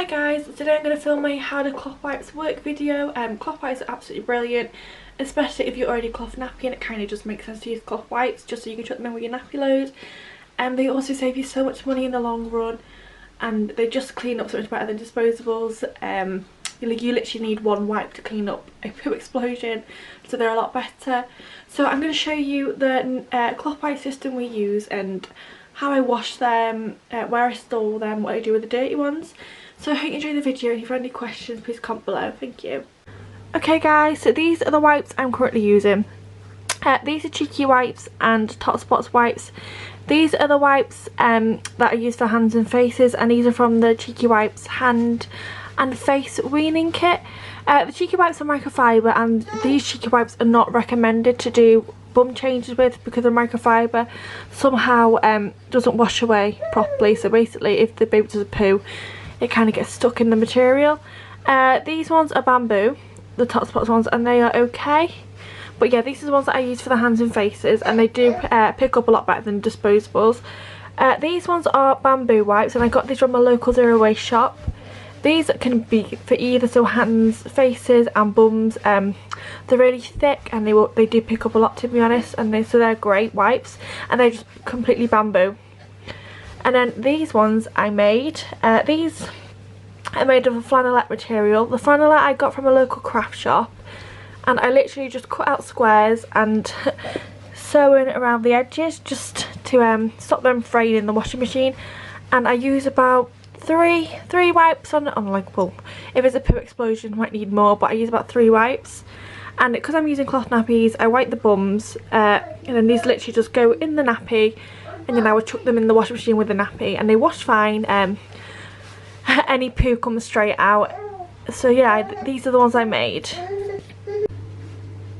Hi guys, today I'm going to film my how do cloth wipes work video. Cloth wipes are absolutely brilliant, especially if you're already cloth napping. It kind of just makes sense to use cloth wipes just so you can chuck them in with your nappy load. And they also save you so much money in the long run, and they just clean up so much better than disposables. You literally need one wipe to clean up a poo explosion, so they're a lot better. So I'm going to show you the cloth wipe system we use and how I wash them, where I store them, what I do with the dirty ones. So I hope you enjoy the video, and if you have any questions please comment below. Thank you. Okay guys, so these are the wipes I'm currently using. These are Cheeky wipes and Top Spots wipes. These are the wipes that I use for hands and faces, and these are from the Cheeky Wipes hand and face weaning kit. The Cheeky wipes are microfiber, and these Cheeky wipes are not recommended to do bum changes with because the microfiber somehow doesn't wash away properly. So basically if the baby does a poo, it kind of gets stuck in the material. These ones are bamboo, the Top Spots ones, and they are okay. But yeah, these are the ones that I use for the hands and faces, and they do pick up a lot better than disposables. These ones are bamboo wipes, and I got these from a local zero waste shop. These can be for either, so hands, faces and bums. They're really thick and they do pick up a lot, to be honest, and so they're great wipes, and they're just completely bamboo. And then these ones I made, these are made of a flannelette material. The flannelette I got from a local craft shop, and I literally just cut out squares and sew in around the edges just to stop them fraying in the washing machine. And I use about three wipes on like, well, if it's a poo explosion might need more, but I use about 3 wipes. And because I'm using cloth nappies, I wipe the bums, and then these literally just go in the nappy, and then I would chuck them in the washing machine with the nappy, and they wash fine. Any poo comes straight out. So yeah, these are the ones I made.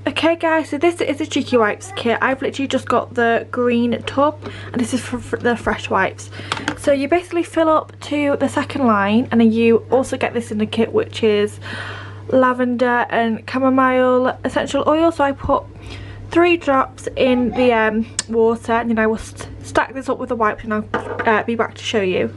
Okay guys, so this is a Cheeky Wipes kit. I've literally just got the green tub, and this is for the fresh wipes. So you basically fill up to the second line, and then you also get this in the kit, which is lavender and chamomile essential oil. So I put 3 drops in the water, and then I will stack this up with the wipes, and I'll be back to show you.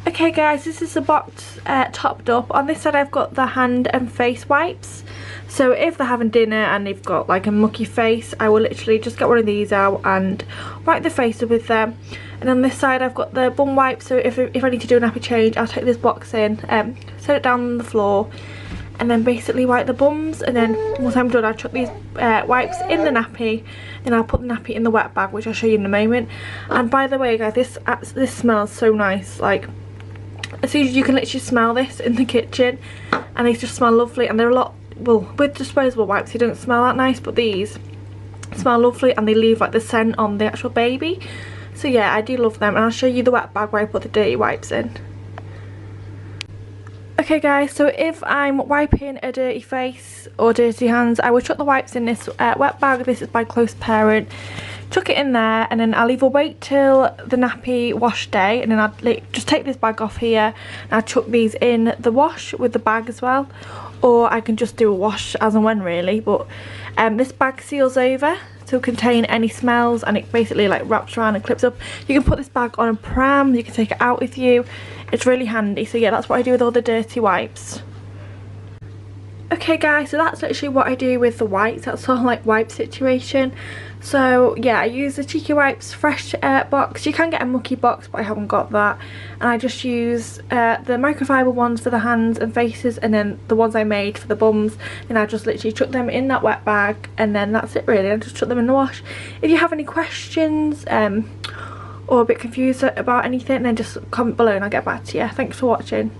Okay guys, this is the box topped up. On this side I've got the hand and face wipes. So if they're having dinner and they've got like a mucky face, I will literally just get one of these out and wipe the face with them. And on this side I've got the bum wipes, so if I need to do a nappy change, I'll take this box in, set it down on the floor, and then basically wipe the bums. And then once I'm done, I'll chuck these wipes in the nappy, and I'll put the nappy in the wet bag, which I'll show you in a moment. And by the way guys, this smells so nice. Like, as soon as you can literally smell this in the kitchen, and they just smell lovely. And they're a lot, well, with disposable wipes they don't smell that nice, but these smell lovely, and they leave like the scent on the actual baby. So yeah, I do love them, and I'll show you the wet bag where I put the dirty wipes in. Okay guys, so if I'm wiping a dirty face or dirty hands, I will chuck the wipes in this wet bag. This is by Close Parent. Chuck it in there, and then I'll either wait till the nappy wash day, and then I'll just take this bag off here, and I'll chuck these in the wash with the bag as well, or I can just do a wash as and when really. But this bag seals over to contain any smells, and it basically like wraps around and clips up. You can put this bag on a pram, you can take it out with you. It's really handy. So yeah, that's what I do with all the dirty wipes. Okay guys, so that's literally what I do with the wipes. That's sort of like wipe situation. So yeah, I use the Cheeky Wipes fresh box. You can get a mucky box, but I haven't got that. And I just use the microfiber ones for the hands and faces, and then the ones I made for the bums, and I just literally chuck them in that wet bag, and then that's it really. I just chuck them in the wash. If you have any questions or a bit confused about anything, then just comment below and I'll get back to you. Thanks for watching.